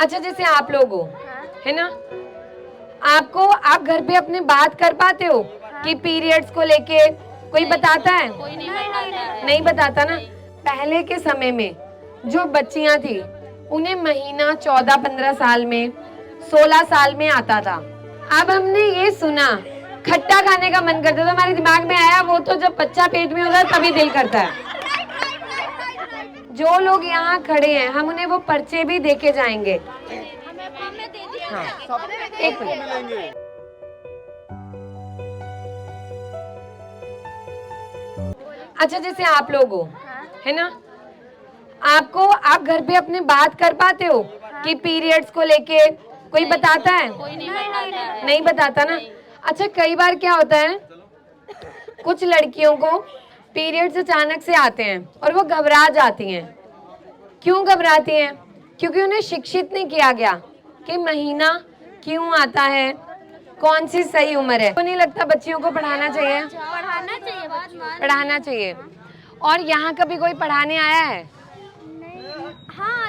अच्छा जैसे आप लोग हो, है ना, आप घर पे अपने बात कर पाते हो कि पीरियड्स को लेके कोई बताता है? कोई नहीं बताता है। नहीं बताता ना। पहले के समय में जो बच्चियां थी उन्हें महीना 14-15 साल में, 16 साल में आता था। अब हमने ये सुना खट्टा खाने का मन करता, तो हमारे दिमाग में आया वो तो जब बच्चा पेट में होता है तभी दिल करता है। जो लोग यहाँ खड़े हैं हम उन्हें वो पर्चे भी देके जाएंगे। हमें दे दिया। हाँ, एक मिनट। अच्छा जैसे आप लोग हो, है ना, आप घर पे अपने बात कर पाते हो कि पीरियड्स को लेके कोई बताता है? कोई नहीं बताता है। नहीं बताता ना। अच्छा कई बार क्या होता है, कुछ लड़कियों को पीरियड्स अचानक से आते हैं और वो घबरा जाती हैं। क्यों घबराती हैं? क्योंकि उन्हें शिक्षित नहीं किया गया कि महीना क्यों आता है, कौन सी सही उम्र है। तो नहीं लगता बच्चियों को पढ़ाना चाहिए? पढ़ाना चाहिए, पढ़ाना चाहिए। और यहाँ कभी कोई पढ़ाने आया है? हाँ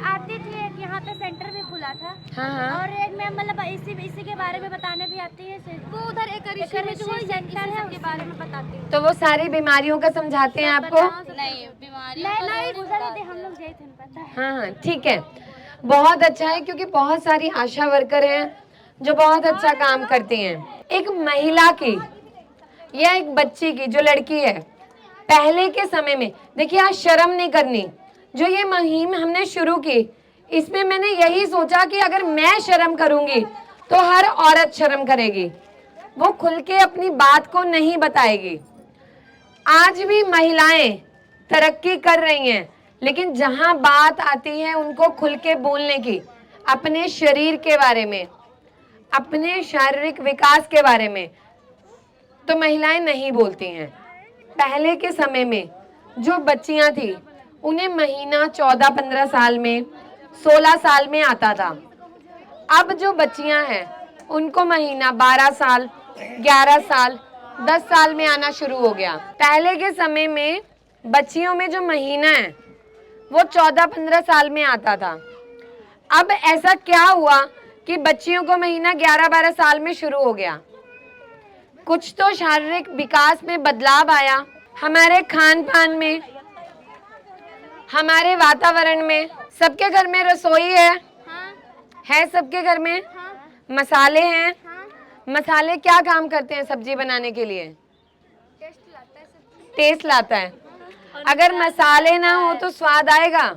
आती थी। एक यहाँ पे सेंटर भी खुला था। हाँ। और एक मैम मतलब इसी के बारे में बताने भी आती है। वो उधर एक सेंटर है उसके बारे में बताती है। तो वो सारी बीमारियों का समझाते हैं आपको? नहीं बीमारी नहीं उधर थे, हम लोग गए थे, पता है। हाँ ठीक है, बहुत अच्छा है क्योंकि बहुत सारी आशा वर्कर हैं जो बहुत अच्छा काम करती हैं। एक महिला की या एक बच्ची की, जो लड़की है, पहले के समय में देखिए, आज शर्म नहीं करनी। जो ये मुहिम हमने शुरू की, इसमें मैंने यही सोचा कि अगर मैं शर्म करूंगी तो हर औरत शर्म करेगी, वो खुल के अपनी बात को नहीं बताएगी। आज भी महिलाएं तरक्की कर रही हैं, लेकिन जहां बात आती है उनको खुल के बोलने की, अपने शरीर के बारे में, अपने शारीरिक विकास के बारे में, तो महिलाएं नहीं बोलती हैं। पहले के समय में जो बच्चियां थी उन्हें महीना 14-15 साल में, 16 साल में आता था। अब जो बच्चियां हैं उनको महीना 12 साल, 11 साल, 10 साल में आना शुरू हो गया। पहले के समय में बच्चियों में जो महीना है वो 14-15 साल में आता था। अब ऐसा क्या हुआ कि बच्चियों को महीना 11-12 साल में शुरू हो गया? कुछ तो शारीरिक विकास में बदलाव आया, हमारे खान पान में, हमारे वातावरण में। सबके घर में रसोई है सबके घर में। मसाले हैं। मसाले क्या काम करते हैं सब्जी बनाने के लिए? टेस्ट लाता है। अगर मसाले ना हो तो स्वाद आएगा,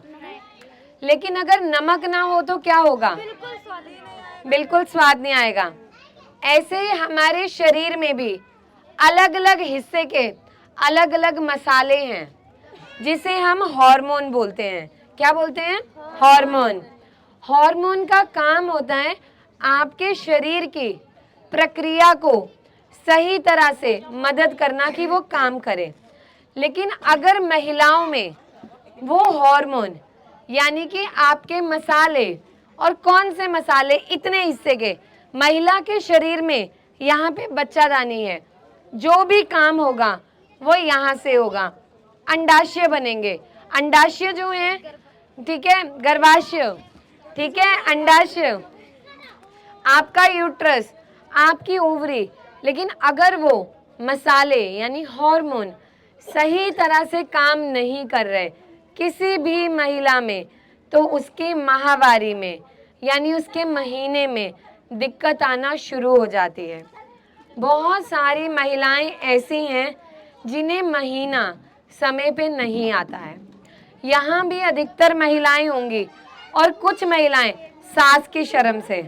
लेकिन अगर नमक ना हो तो क्या होगा? बिल्कुल स्वाद नहीं आएगा। ऐसे ही हमारे शरीर में भी अलग अलग हिस्से के अलग अलग मसाले हैं, जिसे हम हार्मोन बोलते हैं। क्या बोलते हैं? हार्मोन। हार्मोन का काम होता है आपके शरीर की प्रक्रिया को सही तरह से मदद करना कि वो काम करे। लेकिन अगर महिलाओं में वो हार्मोन, यानी कि आपके मसाले, और कौन से मसाले, इतने हिस्से के, महिला के शरीर में यहाँ पे बच्चादानी है, जो भी काम होगा वो यहाँ से होगा। अंडाशय बनेंगे। अंडाशय जो है, ठीक है, गर्भाशय, ठीक है, अंडाशय, आपका यूट्रस, आपकी ओवरी। लेकिन अगर वो मसाले यानी हार्मोन सही तरह से काम नहीं कर रहे किसी भी महिला में, तो उसके माहवारी में यानी उसके महीने में दिक्कत आना शुरू हो जाती है। बहुत सारी महिलाएं ऐसी हैं जिन्हें महीना समय पे नहीं आता है। यहाँ भी अधिकतर महिलाएं होंगी, और कुछ महिलाएं सास की शर्म से,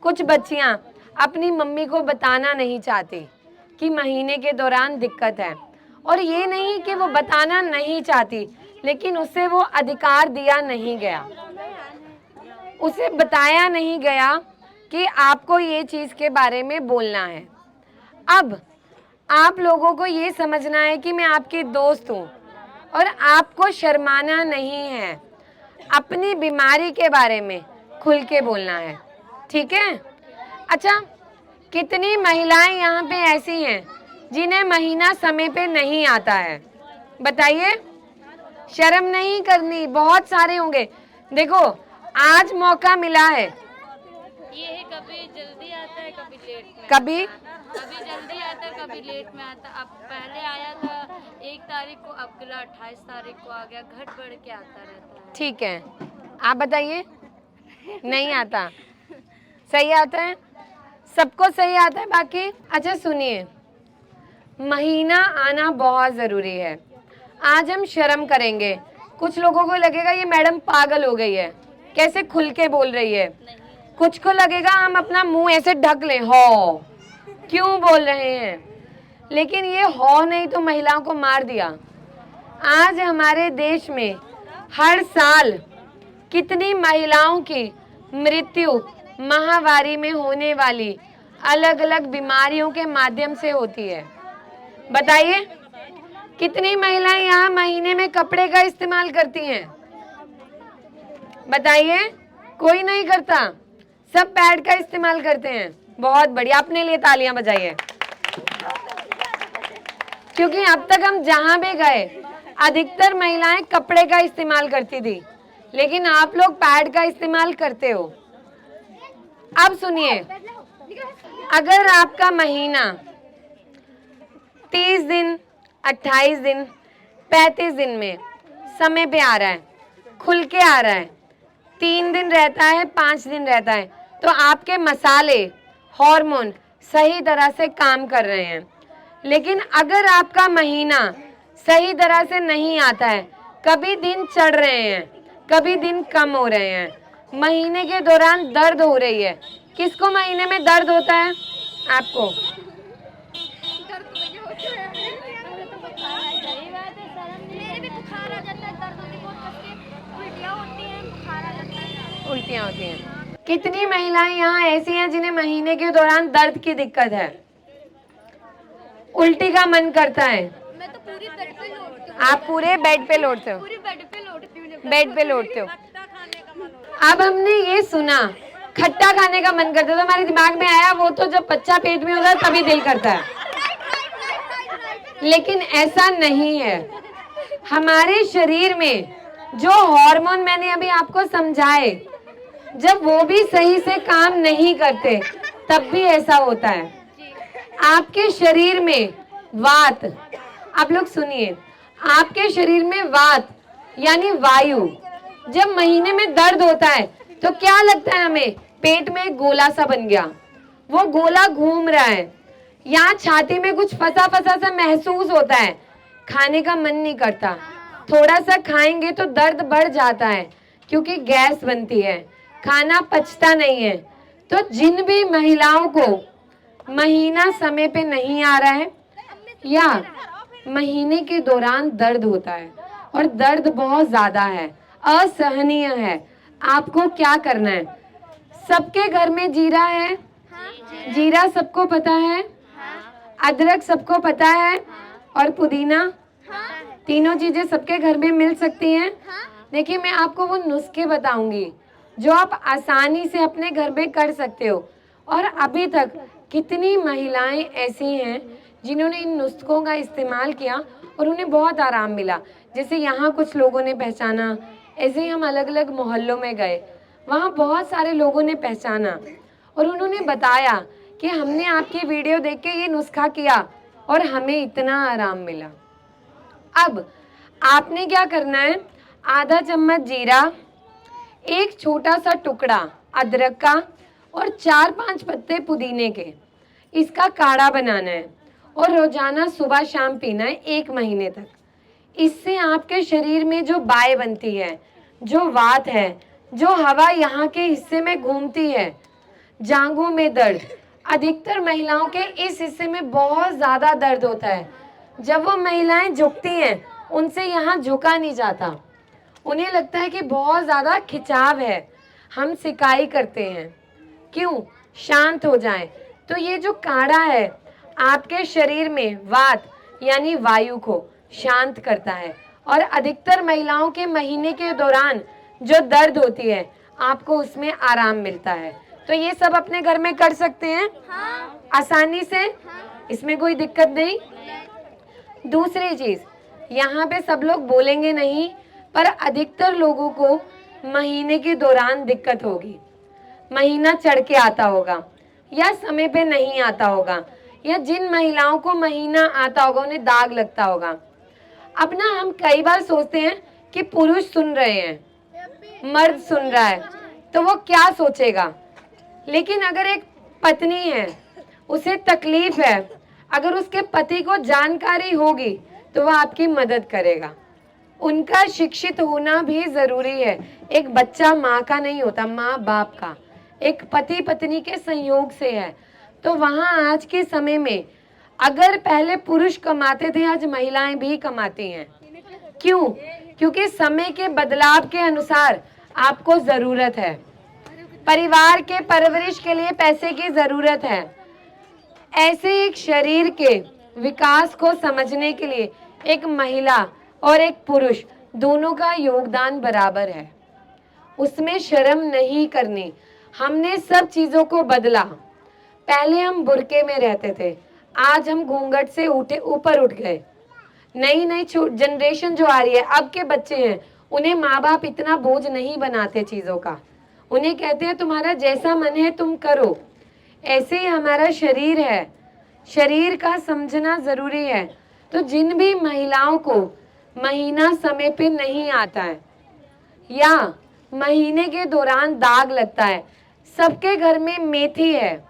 कुछ बच्चियां अपनी मम्मी को बताना नहीं चाहती कि महीने के दौरान दिक्कत है। और ये नहीं कि वो बताना नहीं चाहती, लेकिन उसे वो अधिकार दिया नहीं गया, उसे बताया नहीं गया कि आपको ये चीज़ के बारे में बोलना है। अब आप लोगों को ये समझना है कि मैं आपकी दोस्त हूँ और आपको शर्माना नहीं है, अपनी बीमारी के बारे में खुल के बोलना है, ठीक है? अच्छा, कितनी महिलाएं यहाँ पे ऐसी हैं जिन्हें महीना समय पे नहीं आता है? बताइए। शर्म नहीं करनी, बहुत सारे होंगे। देखो, आज मौका मिला है, ये है कभी जल्दी आता है कभी लेट में, कभी कभी जल्दी आता है कभी लेट में आता। अब पहले आया था 1 तारीख को, अब अगला 28 तारीख को आ गया, घट बढ़ के आता रहता है। ठीक है, आप बताइए। नहीं आता, सही आता है, सबको सही आता है बाकी। अच्छा सुनिए, महीना आना बहुत ज़रूरी है। आज हम शर्म करेंगे, कुछ लोगों को लगेगा ये मैडम पागल हो गई है, कैसे खुल के बोल रही है। कुछ को लगेगा हम अपना मुंह ऐसे ढक लें, हो क्यों बोल रहे हैं, लेकिन ये हो नहीं तो महिलाओं को मार दिया। आज हमारे देश में हर साल कितनी महिलाओं की मृत्यु महामारी में होने वाली अलग अलग बीमारियों के माध्यम से होती है। बताइए, कितनी महिलाएं यहाँ महीने में कपड़े का इस्तेमाल करती हैं? बताइए, कोई नहीं करता, सब पैड का इस्तेमाल करते हैं। बहुत बढ़िया, अपने लिए तालियां बजाइए। क्योंकि अब तक हम जहां भी गए अधिकतर महिलाएं कपड़े का इस्तेमाल करती थी, लेकिन आप लोग पैड का इस्तेमाल करते हो। अब सुनिए, अगर आपका महीना 30 दिन, 28 दिन, 35 दिन में समय पे आ रहा है, खुल के आ रहा है, 3 दिन रहता है, 5 दिन रहता है, तो आपके मसाले, हार्मोन सही तरह से काम कर रहे हैं। लेकिन अगर आपका महीना सही तरह से नहीं आता है, कभी दिन चढ़ रहे हैं, कभी दिन कम हो रहे हैं, महीने के दौरान दर्द हो रही है। किसको महीने में दर्द होता है? आपको। उल्टियाँ होती हैं। कितनी महिलाएं यहाँ ऐसी हैं जिन्हें महीने के दौरान दर्द की दिक्कत है, उल्टी का मन करता है? मैं तो पूरी बेड पे लौटती हूँ। आप पूरे बेड पे लौटते हो? पूरी बेड पे लौटती हूँ। बेड पे लौटते हो। अब हमने ये सुना खट्टा खाने का मन करता है, तो हमारे दिमाग में आया वो तो जब बच्चा पेट में होता है तभी दिल करता है, लेकिन ऐसा नहीं है। हमारे शरीर में जो हार्मोन मैंने अभी आपको समझाए, जब वो भी सही से काम नहीं करते तब भी ऐसा होता है। आपके शरीर में वात, आप लोग सुनिए, आपके शरीर में वात यानी वायु, जब महीने में दर्द होता है तो क्या लगता है हमें? पेट में एक गोला सा बन गया, वो गोला घूम रहा है, यहाँ छाती में कुछ फंसा फंसा सा महसूस होता है, खाने का मन नहीं करता, थोड़ा सा खाएंगे तो दर्द बढ़ जाता है क्योंकि गैस बनती है, खाना पचता नहीं है। तो जिन भी महिलाओं को महीना समय पे नहीं आ रहा है या महीने के दौरान दर्द होता है और दर्द बहुत ज्यादा है, असहनीय है, आपको क्या करना है? सबके घर में जीरा है, जीरा सबको पता है, अदरक सबको पता है, और पुदीना, तीनों चीजें सबके घर में मिल सकती हैं। देखिए, मैं आपको वो नुस्खे बताऊंगी जो आप आसानी से अपने घर में कर सकते हो। और अभी तक कितनी महिलाएं ऐसी हैं जिन्होंने इन नुस्खों का इस्तेमाल किया और उन्हें बहुत आराम मिला। जैसे यहाँ कुछ लोगों ने पहचाना, ऐसे ही हम अलग अलग मोहल्लों में गए, वहाँ बहुत सारे लोगों ने पहचाना और उन्होंने बताया कि हमने आपकी वीडियो देख के ये नुस्खा किया और हमें इतना आराम मिला। अब आपने क्या करना है? आधा चम्मच जीरा, एक छोटा सा टुकड़ा अदरक का और 4-5 पत्ते पुदीने के, इसका काढ़ा बनाना है और रोजाना सुबह शाम पीना है 1 महीने तक। इससे आपके शरीर में जो बाय बनती है, जो वात है, जो हवा यहाँ के हिस्से में घूमती है, जांघों में दर्द, अधिकतर महिलाओं के इस हिस्से में बहुत ज़्यादा दर्द होता है। जब वो महिलाएं झुकती हैं, उनसे यहाँ झुका नहीं जाता, उन्हें लगता है कि बहुत ज़्यादा खिंचाव है। हम सिकाई करते हैं, क्यों? शांत हो जाएं। तो ये जो काढ़ा है आपके शरीर में वात यानी वायु को शांत करता है और अधिकतर महिलाओं के महीने के दौरान जो दर्द होती है आपको उसमें आराम मिलता है। तो ये सब अपने घर में कर सकते हैं आसानी से, इसमें कोई दिक्कत नहीं। दूसरी चीज, यहाँ पे सब लोग बोलेंगे नहीं, पर अधिकतर लोगों को महीने के दौरान दिक्कत होगी, महीना चढ़ के आता होगा या समय पे नहीं आता होगा, या जिन महिलाओं को महीना आता होगा उन्हें दाग लगता होगा। अब ना हम कई बार सोचते हैं कि पुरुष सुन रहे हैं, मर्द सुन रहा है तो वो क्या सोचेगा, लेकिन अगर एक पत्नी है, उसे तकलीफ है, अगर उसके पति को जानकारी होगी तो वह आपकी मदद करेगा। उनका शिक्षित होना भी जरूरी है। एक बच्चा माँ का नहीं होता, माँ बाप का, एक पति पत्नी के संयोग से है। तो वहाँ आज के समय में अगर पहले पुरुष कमाते थे, आज महिलाएं भी कमाती हैं। क्यों? क्योंकि समय के बदलाव के अनुसार आपको जरूरत है, परिवार के परवरिश के लिए पैसे की जरूरत है। ऐसे एक शरीर के विकास को समझने के लिए एक महिला और एक पुरुष दोनों का योगदान बराबर है, उसमें शर्म नहीं करनी। हमने सब चीजों को बदला। पहले हम बुर्के में रहते थे, आज हम घूंघट से ऊपर उठ गए। नई नई जनरेशन जो आ रही है, अब के बच्चे हैं, उन्हें माँ बाप इतना बोझ नहीं बनाते चीजों का। उन्हें कहते हैं तुम्हारा जैसा मन है तुम करो। ऐसे ही हमारा शरीर है, शरीर का समझना जरूरी है। तो जिन भी महिलाओं को महीना समय पे नहीं आता है या महीने के दौरान दाग लगता है, सबके घर में मेथी है,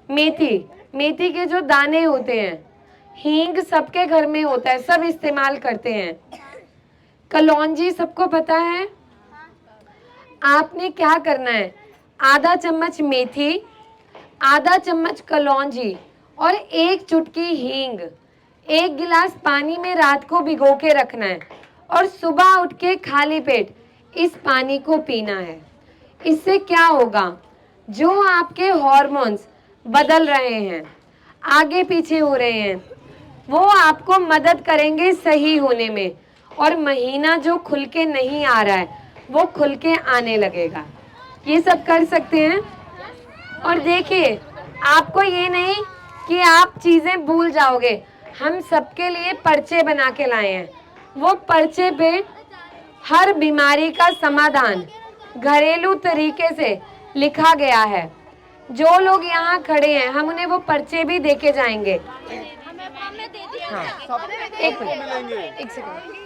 मेथी के जो दाने होते हैं, हींग सबके घर में होता है, सब इस्तेमाल करते हैं। कलौंजी सबको पता है। आपने क्या करना है, आधा चम्मच मेथी, आधा चम्मच कलौंजी और एक चुटकी हींग, एक गिलास पानी में रात को भिगो के रखना है और सुबह उठ के खाली पेट इस पानी को पीना है। इससे क्या होगा, जो आपके हॉर्मोन्स बदल रहे हैं, आगे पीछे हो रहे हैं, वो आपको मदद करेंगे सही होने में, और महीना जो खुल के नहीं आ रहा है वो खुल के आने लगेगा। ये सब कर सकते हैं। और देखिए, आपको ये नहीं कि आप चीजें भूल जाओगे, हम सबके लिए पर्चे बना के लाए हैं। वो पर्चे पे हर बीमारी का समाधान घरेलू तरीके से लिखा गया है। जो लोग यहाँ खड़े हैं, हम उन्हें वो पर्चे भी देके जाएंगे। हाँ, एक सेकंड।